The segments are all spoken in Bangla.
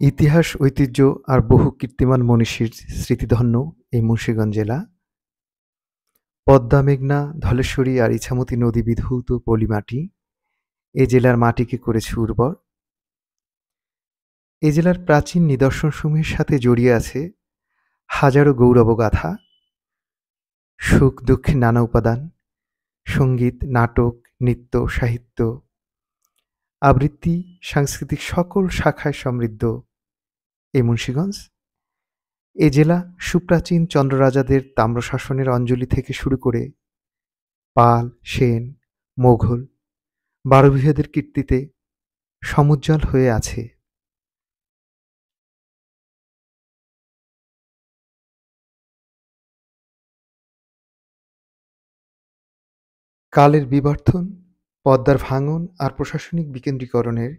ইতিহাস, ঐতিহ্য আর বহু কীর্তিমান মনীষীর স্মৃতিধন্য এই মুন্সিগঞ্জ জেলা পদ্মা, মেঘনা, ধলেশ্বরী আর ইছামতী নদী বিধৌত পলিমাটি এ জেলার মাটিকে করেছে উর্বর। এ জেলার প্রাচীন নিদর্শনসমূহের সাথে জড়িয়ে আছে হাজারো গৌরবগাথা, সুখ-দুঃখের নানা উপাদান, সংগীত, নাটক, নৃত্য, সাহিত্য, আবৃত্তি, সাংস্কৃতিক সকল শাখায় সমৃদ্ধ এই মুন্সিগঞ্জ। এ জেলা সুপ্রাচীন চন্দ্ররাজাদের তাম্রশাসনের অঞ্জলি থেকে শুরু করে পাল, সেন, মোঘল, বারবিহাদের কীর্তিতে সমুজ্জ্বল হয়ে আছে। কালের বিবর্তন, পদ্মার ভাঙন আর প্রশাসনিক বিকেন্দ্রীকরণের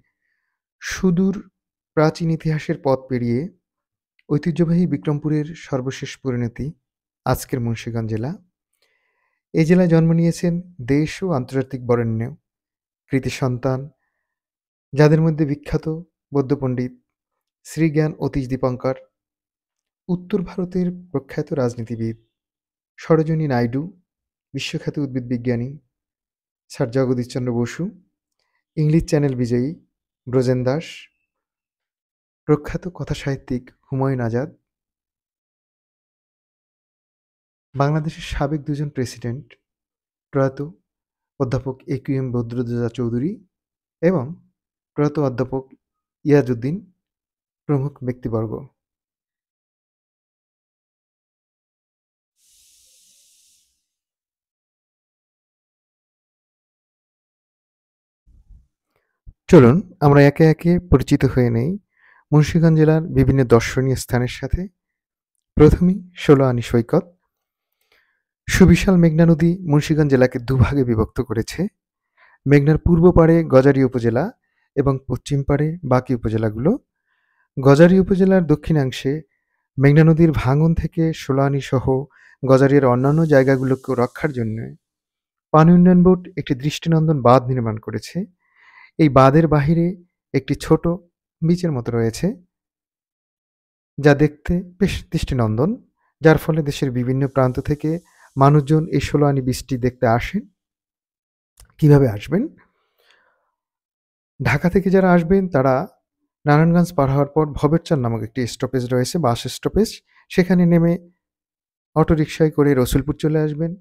সুদূর প্রাচীন ইতিহাসের পথ পেরিয়ে ঐতিহ্যবাহী বিক্রমপুরের সর্বশেষ পরিণতি আজকের মুন্সিগঞ্জ জেলা। এই জেলায় জন্ম নিয়েছেন দেশ ও আন্তর্জাতিক বরেণ্য কৃতি সন্তান, যাদের মধ্যে বিখ্যাত বৌদ্ধ পণ্ডিত শ্রীজ্ঞান অতীশ দীপঙ্কর, উত্তর ভারতের প্রখ্যাত রাজনীতিবিদ সরোজিনী নাইডু, বিশ্বখ্যাত উদ্ভিদ বিজ্ঞানী sir Jagadish Chandra Bose, English Channel বিজয়ী ব্রজেন দাস, প্রখ্যাত কথাসাহিত্যিক হুমায়ুন আজাদ, বাংলাদেশের সাবেক দুজন প্রেসিডেন্ট প্রয়াত অধ্যাপক এ.কিউ.এম বদরুদ্দোজা চৌধুরী এবং প্রয়াত অধ্যাপক ইয়াজউদ্দিন প্রমুখ ব্যক্তিবর্গ। চলুন আমরা একে একে পরিচিত হয়ে নেই মুন্সিগঞ্জ জেলার বিভিন্ন দর্শনীয় স্থানের সাথে। প্রথমেই ১৬ আনি সৈকত। সুবিশাল মেঘনা নদী মুন্সিগঞ্জ জেলাকে দুভাগে বিভক্ত করেছে। মেঘনার পূর্ব পাড়ে গজারি উপজেলা এবং পশ্চিম পাড়ে বাকি উপজেলাগুলো। গজারি উপজেলার দক্ষিণাংশে মেঘনা নদীর ভাঙন থেকে ১৬ আনি সহ গজারিয়ার অন্যান্য জায়গাগুলোকে রক্ষার জন্য পানি উন্নয়ন বোর্ড একটি দৃষ্টিনন্দন বাঁধ নির্মাণ করেছে। এই বাঁধের বাহিরে একটি ছোট বিচের মতো রয়েছে, যা দেখতে বেশ দৃষ্টিনন্দন, যার ফলে দেশের বিভিন্ন প্রান্ত থেকে মানুষজন এই ১৬ আনি বীচটি দেখতে আসেন। কিভাবে আসবেন? ঢাকা থেকে যারা আসবেন তারা নারায়ণগঞ্জ পার হওয়ার পর ভবেরচর নামক একটি স্টপেজ রয়েছে, বাস স্টপেজ। সেখানে নেমে অটোরিকশায় করে রসুলপুর চলে আসবেন।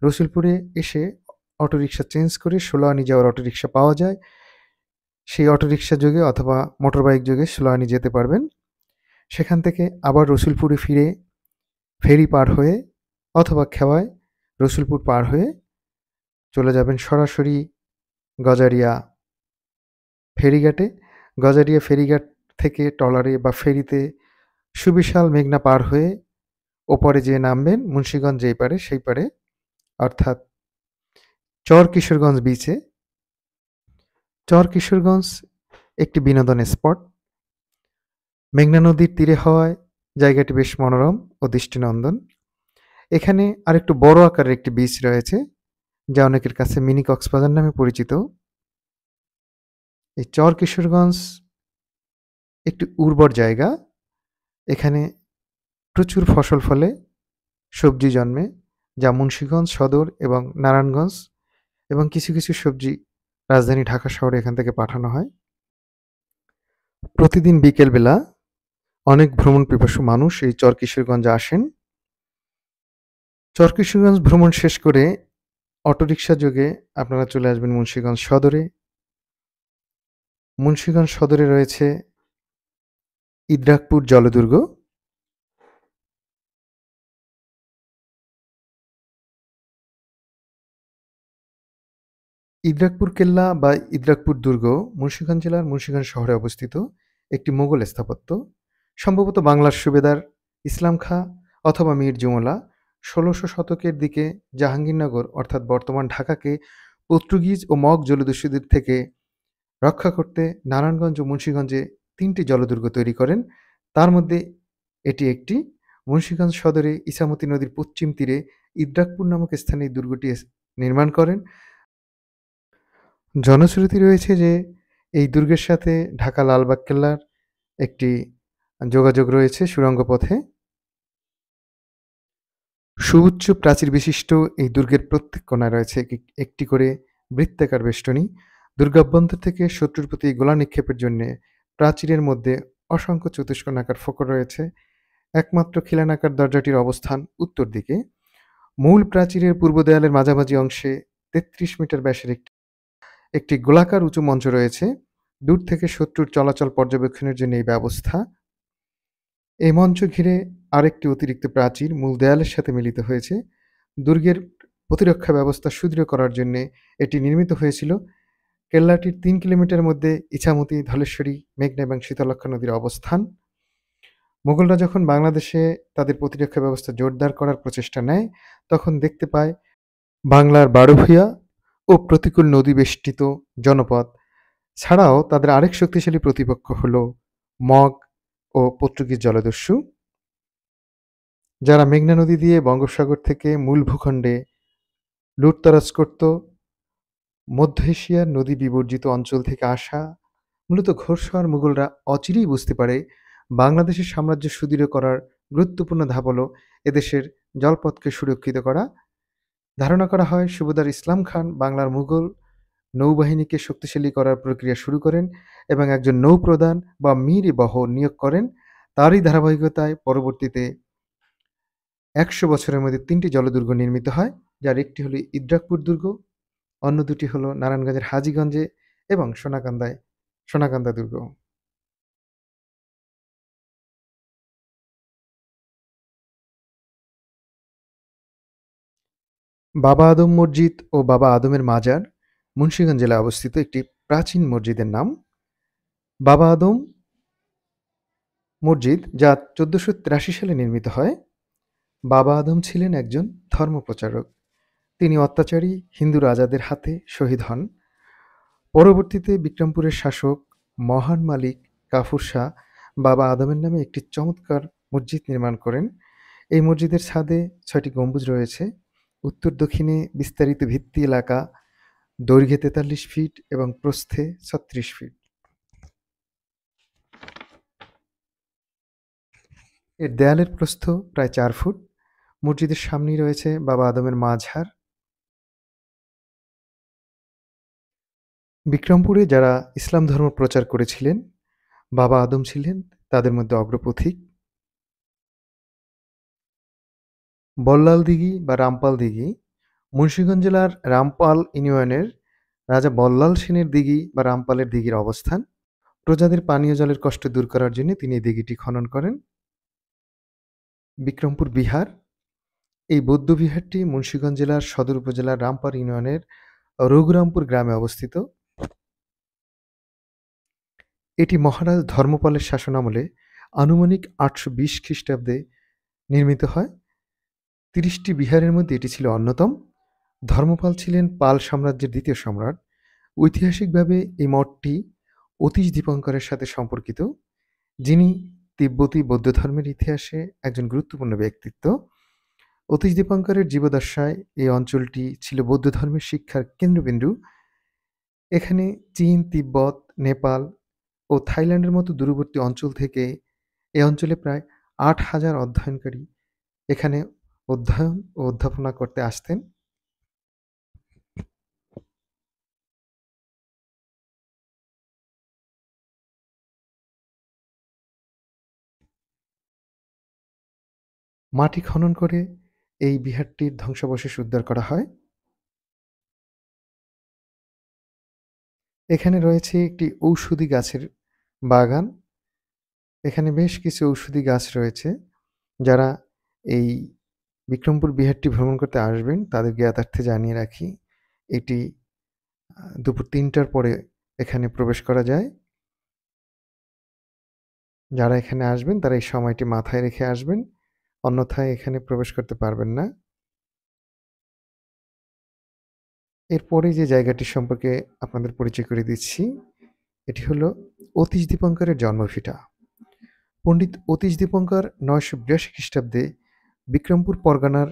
রসুলপুরে এসে অটোরিকশা চেঞ্জ করে ১৬ আনি যাওয়ার অটোরিকশা পাওয়া যায়। সেই অটোরিকশা যোগে অথবা মোটরবাইক যোগে ১৬ আনি যেতে পারবেন। সেখান থেকে আবার রসুলপুরে ফিরে ফেরি পার হয়ে অথবা খেওয়ায় রসুলপুর পার হয়ে চলে যাবেন সরাসরি গজারিয়া ফেরিঘাটে। গজারিয়া ফেরিঘাট থেকে ট্রলারে বা ফেরিতে সুবিশাল মেঘনা পার হয়ে ওপরে যেয়ে নামবেন মুন্সিগঞ্জ যেই পারে সেই পারে, অর্থাৎ চর কিশোরগঞ্জ বিচে। চর কিশোরগঞ্জ একটি বিনোদনের স্পট। মেঘনা নদীর তীরে হওয়ায় জায়গাটি বেশ মনোরম ও দৃষ্টিনন্দন। এখানে আরেকটু বড় আকারের একটি বিচ রয়েছে, যা অনেকের কাছে মিনি কক্সবাজার নামে পরিচিত। এই চর কিশোরগঞ্জ একটি উর্বর জায়গা। এখানে প্রচুর ফসল ফলে, সবজি জন্মে, যা মুন্সিগঞ্জ সদর এবং নারায়ণগঞ্জ এবং কিছু কিছু সবজি রাজধানী ঢাকা শহরে এখান থেকে পাঠানো হয়। প্রতিদিন বিকেলবেলা অনেক ভ্রমণ পিপাসু মানুষ এই চর কিশোরগঞ্জে আসেন। চর কিশোরগঞ্জ ভ্রমণ শেষ করে অটোরিকশা যোগে আপনারা চলে আসবেন মুন্সিগঞ্জ সদরে। মুন্সিগঞ্জ সদরে রয়েছে ইদ্রাকপুর জলদুর্গ। ইদ্রাকপুর কেল্লা বা ইদ্রাকপুর দুর্গ মুন্সিগঞ্জ জেলার মুন্সিগঞ্জ শহরে অবস্থিত একটি মোগল স্থাপত্য। সম্ভবত বাংলার সুবেদার ইসলাম খাঁ অথবা মীর জুমলা ১৬০০ শতকের দিকে জাহাঙ্গীরনগর অর্থাৎ বর্তমান ঢাকাকে পর্তুগিজ ও মগ জলদস্যুদের থেকে রক্ষা করতে নারায়ণগঞ্জ ও মুন্সিগঞ্জে ৩টি জলদুর্গ তৈরি করেন। তার মধ্যে এটি একটি। মুন্সিগঞ্জ সদরে ইছামতী নদীর পশ্চিম তীরে ইদ্রাকপুর নামক স্থানে এই দুর্গটি নির্মাণ করেন। জনশ্রুতি রয়েছে যে এই দুর্গের সাথে ঢাকা লালবাগ কেল্লার একটি যোগাযোগ রয়েছে সুড়ঙ্গ পথে। সুউচ্চ প্রাচীর বিশিষ্ট এই দুর্গের প্রত্যেক কোণায় রয়েছে একটি করে বৃত্তাকার বেষ্টনী। দুর্গাভ্যন্তর থেকে শত্রুর প্রতি গোলা নিক্ষেপের জন্যে প্রাচীরের মধ্যে অসংখ্য চতুষ্কোণাকার ফোকর রয়েছে। একমাত্র খিলানাকার দরজাটির অবস্থান উত্তর দিকে। মূল প্রাচীরের পূর্ব দেয়ালের মাঝামাঝি অংশে ৩৩ মিটার ব্যাসের একটি গোলাকার উঁচু মঞ্চ রয়েছে। দূর থেকে শত্রুর চলাচল পর্যবেক্ষণের জন্য এই ব্যবস্থা। এই মঞ্চ ঘিরে আরেকটি অতিরিক্ত প্রাচীর মূল দেয়ালের সাথে মিলিত হয়েছে। দুর্গের প্রতিরক্ষা ব্যবস্থা সুদৃঢ় করার জন্যে এটি নির্মিত হয়েছিল। কেল্লাটির ৩ কিলোমিটার মধ্যে ইছামতি, ধলেশ্বরী, মেঘনা এবং শীতলক্ষ্যা নদীর অবস্থান। মুঘলরা যখন বাংলাদেশে তাদের প্রতিরক্ষা ব্যবস্থা জোরদার করার প্রচেষ্টা নেয়, তখন দেখতে পায় বাংলার বারোভূয়া ও প্রতিকূল নদীবেষ্টিত জনপদ ছাড়াও তাদের আরেক শক্তিশালী প্রতিপক্ষ হল মগ ও পর্তুগিজ জলদস্যু, যারা মেঘনা নদী দিয়ে বঙ্গোপসাগর থেকে মূল ভূখণ্ডে লুটতরাজ করত। মধ্য এশিয়ার নদী বিবর্জিত অঞ্চল থেকে আসা মূলত ঘোড়সওয়ার মুঘলরা অচিরেই বুঝতে পারে বাংলাদেশের সাম্রাজ্য সুদৃঢ় করার গুরুত্বপূর্ণ ধাপ হল এদেশের জলপথকে সুরক্ষিত করা। ধারণা করা হয় সুবেদার ইসলাম খান বাংলার মুঘল নৌবাহিনীকে শক্তিশালী করার প্রক্রিয়া শুরু করেন এবং একজন নৌপ্রধান বা মীর-ই-বহর নিয়োগ করেন। তারই ধারাবাহিকতায় পরবর্তীতে ১০০ বছরের মধ্যে ৩টি জলদুর্গ নির্মিত হয়, যার একটি হলো ইদ্রাকপুর দুর্গ, অন্য দুটি হলো নারায়ণগঞ্জের হাজীগঞ্জে এবং সোনাকান্দা দুর্গ। বাবা আদম মসজিদ ও বাবা আদমের মাজার মুন্সিগঞ্জ জেলায় অবস্থিত একটি প্রাচীন মসজিদের নাম। বাবা আদম মসজিদ, যা ১৪৮৩ সালে নির্মিত হয়। বাবা আদম ছিলেন একজন ধর্মপ্রচারক। তিনি অত্যাচারী হিন্দু রাজাদের হাতে শহীদ হন। পরবর্তীতে বিক্রমপুরের শাসক মহান মালিক কাফুর শাহ বাবা আদমের নামে একটি চমৎকার মসজিদ নির্মাণ করেন। এই মসজিদের ছাদে ৬টি গম্বুজ রয়েছে। উত্তর দক্ষিণে বিস্তারিত ভিত্তি এলাকা, দৈর্ঘ্যে ৪৩ ফিট এবং প্রস্থে ৩৬ ফিট। এর দেয়ালের প্রস্থ প্রায় ৪ ফুট। মসজিদের সামনেই রয়েছে বাবা আদমের মাজার। বিক্রমপুরে যারা ইসলাম ধর্ম প্রচার করেছিলেন, বাবা আদম ছিলেন তাদের মধ্যে অগ্রপথিক। বল্লাল দিঘি বা রামপাল দিঘি মুন্সিগঞ্জ জেলার রামপাল ইউনিয়নের রাজা বল্লাল সেনের দিঘি বা রামপালের দিঘির অবস্থান। প্রজাদের পানীয় জলের কষ্ট দূর করার জন্য তিনি এই দিঘিটি খনন করেন। বিক্রমপুর বিহার, এই বৌদ্ধ বিহারটি মুন্সিগঞ্জ জেলার সদর উপজেলার রামপাল ইউনিয়নের রঘুরামপুর গ্রামে অবস্থিত। এটি মহারাজ ধর্মপালের শাসনামলে আনুমানিক ৮২০ খ্রিস্টাব্দে নির্মিত হয়। ৩০টি বিহারের মধ্যে এটি ছিল অন্যতম। ধর্মপাল ছিলেন পাল সাম্রাজ্যের দ্বিতীয় সম্রাট। ঐতিহাসিকভাবে এই মঠটি অতীশ দীপঙ্করের সাথে সম্পর্কিত, যিনি তিব্বতী বৌদ্ধ ধর্মের ইতিহাসে একজন গুরুত্বপূর্ণ ব্যক্তিত্ব। অতীশ দীপঙ্করের জীবদ্দশায় এই অঞ্চলটি ছিল বৌদ্ধ ধর্মের শিক্ষার কেন্দ্রবিন্দু। এখানে চীন, তিব্বত, নেপাল ও থাইল্যান্ডের মতো দূরবর্তী অঞ্চল থেকে এই অঞ্চলে প্রায় ৮,০০০ অধ্যয়নকারী এখানে অধ্যয়ন ও অধ্যাপনা করতে আসতেন। মাটি খনন করে এই বিহারটির ধ্বংসাবশেষ উদ্ধার করা হয়। এখানে রয়েছে একটি ঔষধি গাছের বাগান। এখানে বেশ কিছু ঔষধি গাছ রয়েছে। যারা এই বিক্রমপুর বিহারটি ভ্রমণ করতে আসবেন তাদের জ্ঞাতার্থে জানিয়ে রাখি, এটি দুপুর ৩টার পরে এখানে প্রবেশ করা যায়। যারা এখানে আসবেন তারা এই সময়টি মাথায় রেখে আসবেন, অন্যথায় এখানে প্রবেশ করতে পারবেন না। এরপরে যে জায়গাটি সম্পর্কে আপনাদের পরিচয় করে দিচ্ছি, এটি হলো অতীশ দীপঙ্করের জন্মভিটা। পণ্ডিত অতীশ দীপঙ্কর ৯৮২ খ্রিস্টাব্দে বিক্রমপুর পরগনার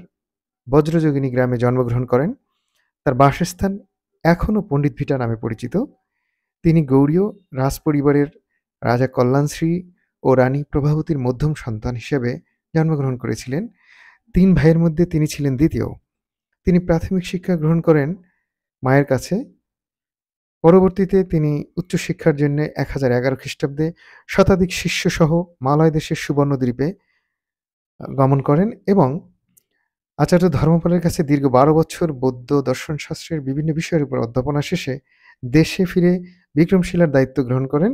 বজ্রযোগিনী গ্রামে জন্মগ্রহণ করেন। তার বাসস্থান এখনও পণ্ডিত ভিটা নামে পরিচিত। তিনি গৌড়ীয় রাজপরিবারের রাজা কল্যাণশ্রী ও রানী প্রভাবতীর মধ্যম সন্তান হিসেবে জন্মগ্রহণ করেছিলেন। ৩ ভাইয়ের মধ্যে তিনি ছিলেন দ্বিতীয়। তিনি প্রাথমিক শিক্ষা গ্রহণ করেন মায়ের কাছে। পরবর্তীতে তিনি উচ্চশিক্ষার জন্যে ১০১১ খ্রিস্টাব্দে শতাধিক শিষ্যসহ মালয় দেশের সুবর্ণদ্বীপে গমন করেন এবং আচার্য ধর্মপালের কাছে দীর্ঘ ১২ বছর বৌদ্ধ দর্শনশাস্ত্রের বিভিন্ন বিষয়ের উপর অধ্যাপনা শেষে দেশে ফিরে বিক্রমশিলার দায়িত্ব গ্রহণ করেন।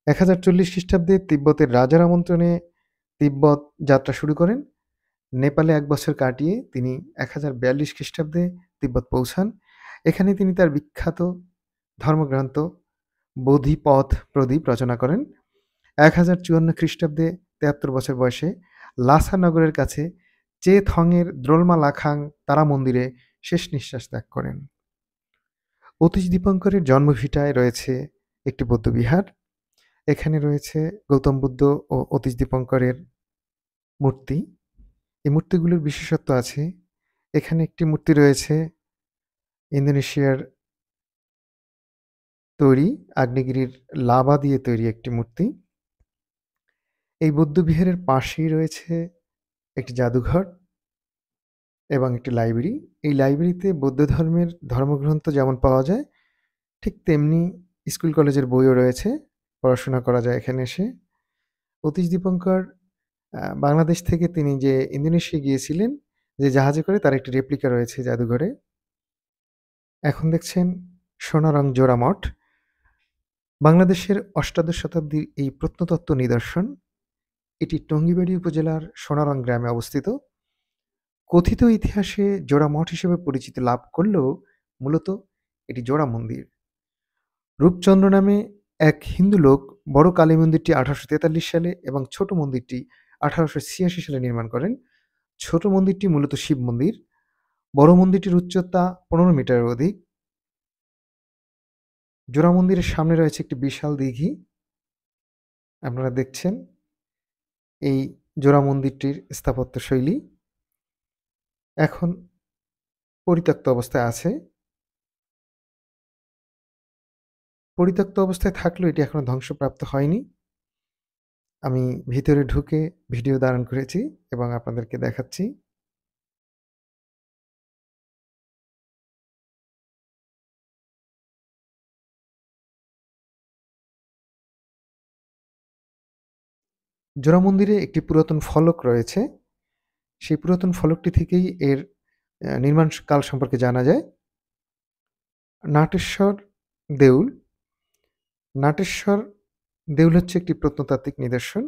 ১০৪০ খ্রিস্টাব্দে তিব্বতের রাজার আমন্ত্রণে তিব্বত যাত্রা শুরু করেন। নেপালে ১ বছর কাটিয়ে তিনি ১০৪২ খ্রিস্টাব্দে তিব্বত পৌঁছান। এখানে তিনি তার বিখ্যাত ধর্মগ্রন্থ বোধিপথ প্রদীপ রচনা করেন। ১০৫৪ খ্রিস্টাব্দে ৭৩ বছর বয়সে লাসা নগরের কাছে চেথংয়ের দ্রোলমা লাখাং তারা মন্দিরে শেষ নিঃশ্বাস ত্যাগ করেন। অতীশ দীপঙ্করের জন্মভিটায় রয়েছে একটি বৌদ্ধবিহার। এখানে রয়েছে গৌতম বুদ্ধ ও অতীশ দীপঙ্করের মূর্তি। এই মূর্তিগুলোর বিশেষত্ব আছে। এখানে একটি মূর্তি রয়েছে ইন্দোনেশিয়ার তৈরি আগ্নেয়গিরির লাভা দিয়ে তৈরি একটি মূর্তি। এই বৌদ্ধবিহারের পাশেই রয়েছে একটি জাদুঘর এবং একটি লাইব্রেরি। এই লাইব্রেরিতে বৌদ্ধ ধর্মের ধর্মগ্রন্থ যেমন পাওয়া যায়, ঠিক তেমনি স্কুল কলেজের বইও রয়েছে। পড়াশোনা করা যায় এখানে এসে। অতীশ দীপঙ্কর বাংলাদেশ থেকে তিনি যে ইন্দোনেশিয়া গিয়েছিলেন যে জাহাজে করে, তার একটি রেপ্লিকা রয়েছে জাদুঘরে। এখন দেখছেন সোনারং জোড়া মঠ। বাংলাদেশের অষ্টাদশ শতাব্দীর এই প্রত্নতত্ত্ব নিদর্শন। এটি টঙ্গীবাড়ি উপজেলার সোনারং গ্রামে অবস্থিত। কথিত ইতিহাসে জোড়া মঠ হিসেবে পরিচিতি লাভ করলেও মূলত এটি জোড়া মন্দির। রূপচন্দ্র নামে এক হিন্দু লোক বড় কালী মন্দিরটি ১৮৪৩ সালে এবং ছোট মন্দিরটি ১৮৮৬ সালে নির্মাণ করেন। ছোট মন্দিরটি মূলত শিব মন্দির। বড় মন্দিরটির উচ্চতা ১৫ মিটারের অধিক। জোড়া মন্দিরের সামনে রয়েছে একটি বিশাল দিঘি। আপনারা দেখছেন এই জোড়া মন্দিরটির স্থাপত্য শৈলী। এখন পরিত্যক্ত অবস্থায় আছে। পরিত্যক্ত অবস্থায় থাকলেও এটি এখনো ধ্বংসপ্রাপ্ত হয়নি। আমি ভিতরে ঢুকে ভিডিও ধারণ করেছি এবং আপনাদেরকে দেখাচ্ছি। জোড়া মন্দিরে একটি পুরাতন ফলক রয়েছে। সেই পুরাতন ফলকটি থেকেই এর নির্মাণ কাল সম্পর্কে জানা যায়। নাটেশ্বর দেউল। নাটেশ্বর দেউল হচ্ছে একটি প্রত্নতাত্ত্বিক নিদর্শন।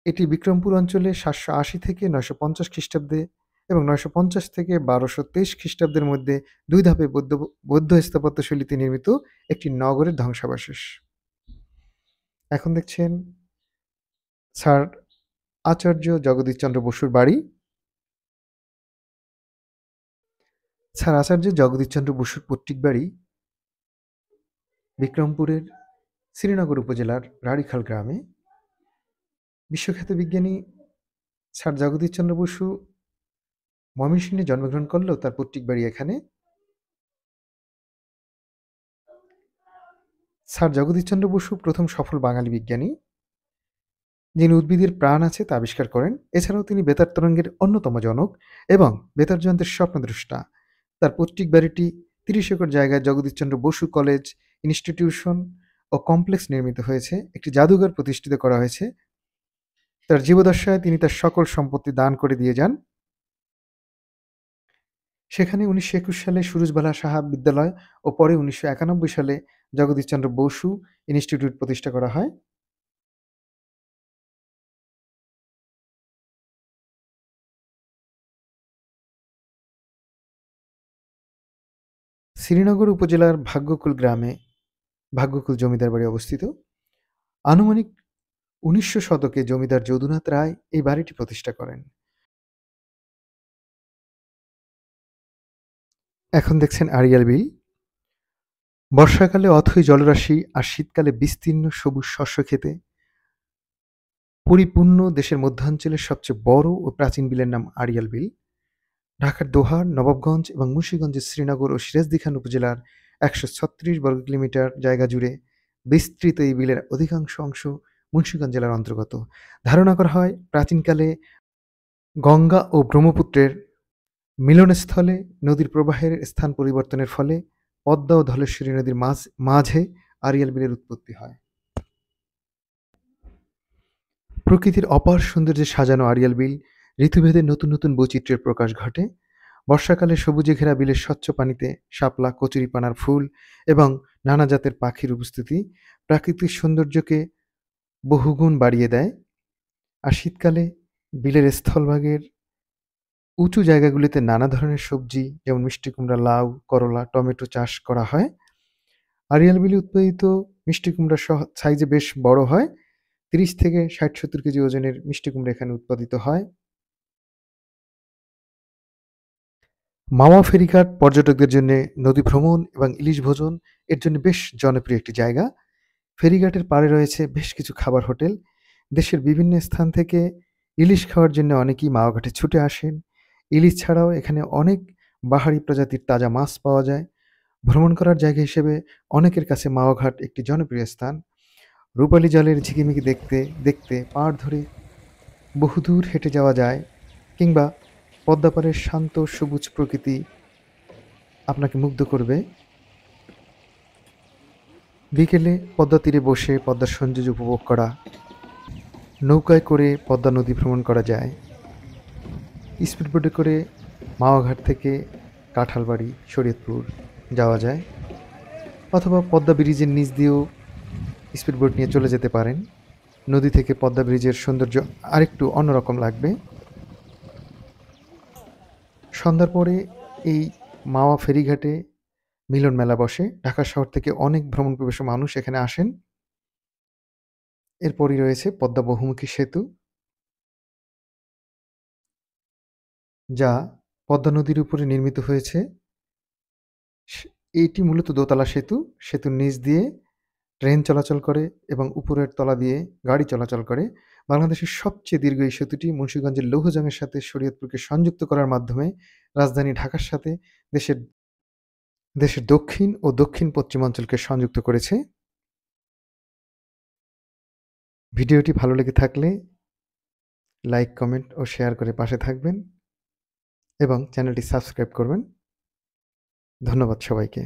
এটি বিক্রমপুর অঞ্চলে ৭৮০ থেকে ৯৫০ খ্রিস্টাব্দে এবং ৯৫০ থেকে ১২২৩ খ্রিস্টাব্দের মধ্যে ২ ধাপে বৌদ্ধ স্থাপত্যশৈলীতে নির্মিত একটি নগরের ধ্বংসাবশেষ। এখন দেখছেন স্যার আচার্য জগদীশচন্দ্র বসুর বাড়ি। স্যার আচার্য জগদীশচন্দ্র বসুর পৈতৃক বাড়ি বিক্রমপুরের শ্রীনগর উপজেলার রাড়িখাল গ্রামে। বিশ্বখ্যাত বিজ্ঞানী স্যার জগদীশচন্দ্র বসু ময়মনসিংহে জন্মগ্রহণ করলেও তার পৈতৃক বাড়ি এখানে। স্যার জগদীশচন্দ্র বসু প্রথম সফল বাঙালি বিজ্ঞানী যিনি উদ্ভিদের প্রাণ আছে তা আবিষ্কার করেন। এছাড়াও তিনি বেতার তরঙ্গের অন্যতম জনক এবং বেতার যন্ত্রের স্বপ্নদ্রষ্টা। তার পৈতৃক বাড়িটি ৩০ একর জায়গায় জগদীশচন্দ্র বসু কলেজ, ইনস্টিটিউশন ও কমপ্লেক্স নির্মিত হয়েছে। একটি জাদুঘর প্রতিষ্ঠিত করা হয়েছে। তার জীবদ্দশায় তিনি তার সকল সম্পত্তি দান করে দিয়ে যান। সেখানে ১৯২১ সালে সুরুজবালা সাহা বিদ্যালয় ও পরে ১৯৯১ সালে জগদীশচন্দ্র বসু ইনস্টিটিউট প্রতিষ্ঠা করা হয়। শ্রীনগর উপজেলার ভাগ্যকুল গ্রামে ভাগ্যকুল জমিদার বাড়ি অবস্থিত। আনুমানিক ১৯০০ শতকে জমিদার যদুনাথ রায় এই বাড়িটি প্রতিষ্ঠা করেন। এখন দেখছেন আড়িয়াল বিল। বর্ষাকালে অথই জলরাশি আর শীতকালে বিস্তীর্ণ সবুজ শস্যক্ষেতে পরিপূর্ণ দেশের মধ্যাঞ্চলের সবচেয়ে বড় ও প্রাচীন বিলের নাম আড়িয়াল বিল। ঢাকার দোহার, নবাবগঞ্জ এবং মুন্সিগঞ্জের শ্রীনগর ও সিরাজদিখান উপজেলার ১৩৬ বর্গ কিলোমিটার জায়গা জুড়ে বিস্তৃত এই বিলের অধিকাংশ অংশ মুন্সিগঞ্জ জেলার অন্তর্গত। ধারণা করা হয় প্রাচীনকালে গঙ্গা ও ব্রহ্মপুত্রের মিলনস্থলে নদীর প্রবাহের স্থান পরিবর্তনের ফলে পদ্মা ও ধলেশ্বরী নদীর মাঝে আড়িয়াল বিলের উৎপত্তি হয়। প্রকৃতির অপার সৌন্দর্যে সাজানো আড়িয়াল বিল ঋতুভেদে নতুন নতুন বৈচিত্র্যের প্রকাশ ঘটে। বর্ষাকালে সবুজে ঘেরা বিলের স্বচ্ছ পানিতে শাপলা, কচুরিপানার ফুল এবং নানা জাতের পাখির উপস্থিতি প্রাকৃতিক সৌন্দর্যকে বহুগুণ বাড়িয়ে দেয়। আর শীতকালে বিলের স্থলভাগের উঁচু জায়গাগুলিতে নানা ধরনের সবজি যেমন মিষ্টি কুমড়া, লাউ, করলা, টমেটো চাষ করা হয়। আড়িয়াল বিলে উৎপাদিত মিষ্টি কুমড়া সাইজে বেশ বড় হয়। ৩০ থেকে ৬০-৭০ কেজি ওজনের মিষ্টি কুমড়া এখানে উৎপাদিত হয়। মাওয়া ফেরিঘাট পর্যটকদের জন্য নদী ভ্রমণ এবং ইলিশ ভোজন এর জন্য বেশ জনপ্রিয় একটি জায়গা। ফেরিঘাটের পাড়ে রয়েছে বেশ কিছু খাবার হোটেল। দেশের বিভিন্ন স্থান থেকে ইলিশ খাওয়ার জন্য অনেকেই মাওয়া ঘাটে ছুটে আসেন। ইলিশ ছাড়াও এখানে অনেক বাহারি প্রজাতির তাজা মাছ পাওয়া যায়। ভ্রমণ করার জায়গা হিসেবে অনেকের কাছে মাওয়া ঘাট একটি জনপ্রিয় স্থান। রূপালী জলের ঝিকিমিকি দেখতে দেখতে পাড় ধরে বহুদূর হেঁটে যাওয়া যায়, কিংবা পদ্মাপাড়ের শান্ত সবুজ প্রকৃতি আপনাকে মুগ্ধ করবে। বিকেলে পদ্মা তীরে বসে পদ্মার সৌন্দর্য উপভোগ করা, নৌকায় করে পদ্মা নদী ভ্রমণ করা যায়। স্পিডবোটে করে মাওয়াঘাট থেকে কাঁঠালবাড়ি, শরীয়তপুর যাওয়া যায়, অথবা পদ্মা ব্রিজের নিচ দিয়েও স্পিডবোট নিয়ে চলে যেতে পারেন। নদী থেকে পদ্মা ব্রিজের সৌন্দর্য আরেকটু অন্যরকম লাগবে। সন্ধ্যার পরে এই মাওয়া ফেরিঘাটে মিলন মেলা বসে। ঢাকা শহর থেকে অনেক ভ্রমণ পিপাসু মানুষ এখানে আসেন। এরপরই রয়েছে পদ্মা বহুমুখী সেতু, যা পদ্মা নদীর উপরে নির্মিত হয়েছে। এটি মূলত দোতলা সেতু। সেতুর নিচ দিয়ে ট্রেন চলাচল করে এবং উপরের তলা দিয়ে গাড়ি চলাচল করে। বাংলাদেশের সবচেয়ে দীর্ঘ এই সেতুটি মুন্সিগঞ্জের লৌহজংয়ের সাথে শরীয়তপুরকে সংযুক্ত করার মাধ্যমে রাজধানী ঢাকার সাথে দেশের দক্ষিণ ও দক্ষিণ পশ্চিমাঞ্চলকে সংযুক্ত করেছে। ভিডিওটি ভালো লেগে থাকলে লাইক, কমেন্ট ও শেয়ার করে পাশে থাকবেন এবং চ্যানেলটি সাবস্ক্রাইব করবেন। ধন্যবাদ সবাইকে।